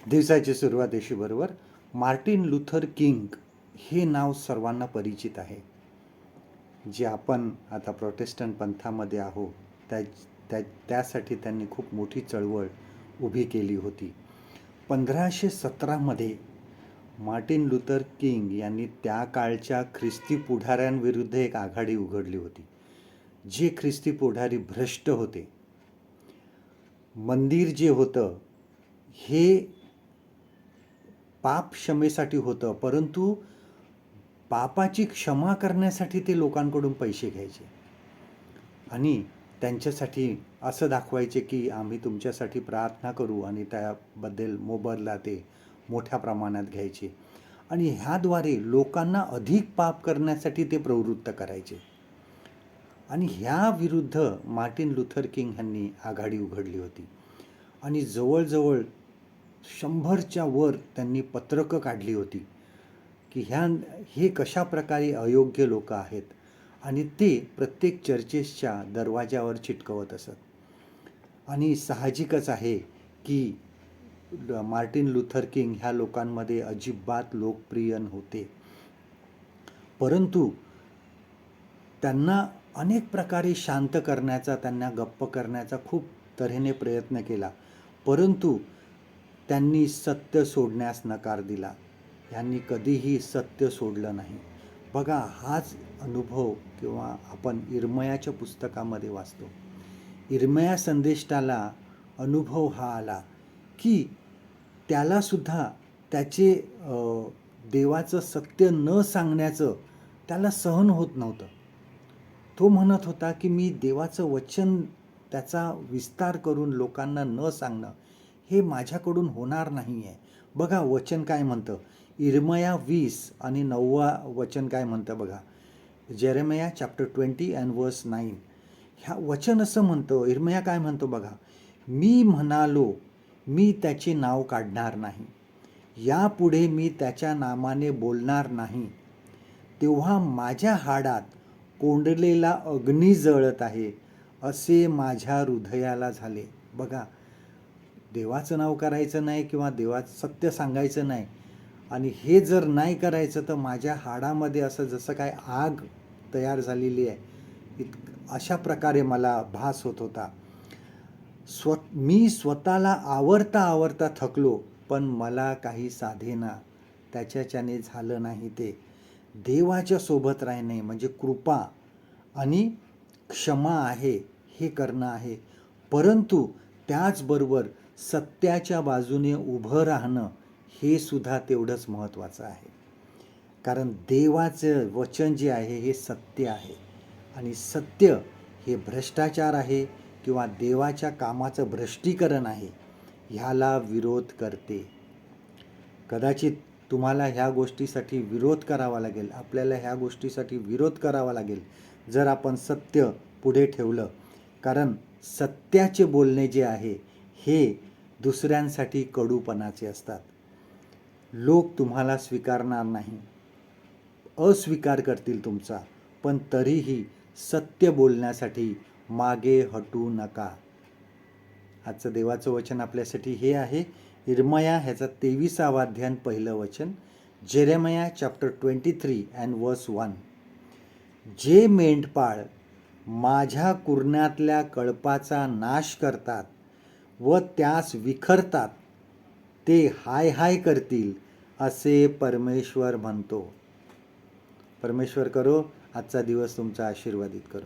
दिवसाची सुरुवात अशी बरोबर. मार्टिन लुथर किंग हे नाव सर्वांना परिचित आहे. जे आपण आता प्रोटेस्टंट पंथामध्ये आहोत त्यासाठी त्यांनी खूप मोठी चळवळ उभी केली होती. 1517मध्ये मार्टिन लुथर किंग यांनी त्या काळच्या ख्रिस्ती पुढाऱ्यांविरुद्ध एक आघाडी उघडली होती. जे ख्रिस्ती पुढारी भ्रष्ट होते. मंदिर जे होतं हे पाप क्षमेसाठी होतं, परंतु पापाची क्षमा करण्यासाठी ते लोकांकडून पैसे घ्यायचे आणि त्यांच्यासाठी असं दाखवायचे की आम्ही तुमच्यासाठी प्रार्थना करू आणि त्याबद्दल मोबदला ते मोठ्या प्रमाणात घ्यायचे आणि ह्याद्वारे लोकांना अधिक पाप करण्यासाठी ते प्रवृत्त करायचे. आणि ह्या विरुद्ध मार्टिन लुथर किंग यांनी आघाडी उघडली होती आणि जवळजवळ 100च्या वर त्यांनी पत्रकं काढली होती की हे कशा प्रकारे अयोग्य लोक आहेत आणि ते प्रत्येक चर्चेसच्या दरवाजावर चिटकवत असत. आणि साहजिकच आहे की मार्टिन लुथर किंग ह्या लोकांमध्ये अजिबात लोकप्रिय होते, परंतु त्यांना अनेक प्रकारे शांत करण्याचा, त्यांना गप्प करण्याचा खूप तऱ्हेने प्रयत्न केला, परंतु त्यांनी सत्य सोडण्यास नकार दिला. यांनी कधीही सत्य सोडलं नाही. बघा, हाच अनुभव किंवा आपण इर्मयाच्या पुस्तकामध्ये वाचतो. इर्मया संदेष्टाला अनुभव हा आला की त्यालासुद्धा त्याचे देवाचं सत्य न सांगण्याचं त्याला सहन होत नव्हतं. तो म्हणत होता की मी देवाचं वचन त्याचा विस्तार करून लोकांना न सांगणं हे माझ्याकडून होणार नाही आहे. बघा वचन काय म्हणतं, इर्मया 20 आणि 9 वचन काय म्हणतं बघा. Jeremiah chapter 20 and verse 9. ह्या वचन असं म्हणतं, इर्मया काय म्हणतो बघा, मी म्हणालो मी त्याचे नाव काढणार नाही, यापुढे मी त्याच्या नामाने बोलणार नाही. तेव्हा माझ्या हाडात कोंडलेला अग्नी जळत आहे असे माझ्या हृदयाला झाले. बघा, देवाचं नाव करायचं नाही किंवा देवाचं सत्य सांगायचं नाही आणि हे जर नाही करायचं तर माझ्या हाडामध्ये असं जसं काय आग तयार झालेली आहे, अशा प्रकारे मला भास होत होता. मी स्वतःला आवरता थकलो, पण मला काही साधेना, त्याच्याने झालं नाही. ते देवाच्या सोबत राहणे म्हणजे कृपा आणि क्षमा आहे, हे करणं आहे, परंतु त्याचबरोबर सत्याच्या बाजूने उभं राहणं हे सुद्धा तेवढंच महत्त्वाचं आहे. कारण देवाचं वचन जे आहे हे सत्य आहे आणि सत्य हे भ्रष्टाचार आहे किंवा देवाच्या कामाचं भ्रष्टीकरण आहे, ह्याला विरोध करते. कदाचित तुम्हाला ह्या गोष्टीसाठी विरोध करावा लागेल, आपल्याला ह्या गोष्टीसाठी विरोध करावा लागेल जर आपण सत्य पुढे ठेवलं. कारण सत्याचे बोलणे जे आहे हे दुसऱ्यांसाठी कडूपणाचे असतात. लोक तुम्हाला स्वीकारणार नाही, अस्वीकार करतील तुमचा, पण तरीही सत्य बोलण्यासाठी मागे हटू नका. आजचं देवाचं वचन आपल्यासाठी हे आहे, इर्मया ह्याचा 23वा अध्याय 1 वचन, जेरेमिया चॅप्टर 23 and verse 1. जे मेंढपाळ माझ्या कुरणातल्या कळपाचा नाश करतात व त्यास विखरतात ते हाय हाय करतील असे परमेश्वर म्हणतो. परमेश्वर करो आजचा दिवस तुमचा आशीर्वादित करो.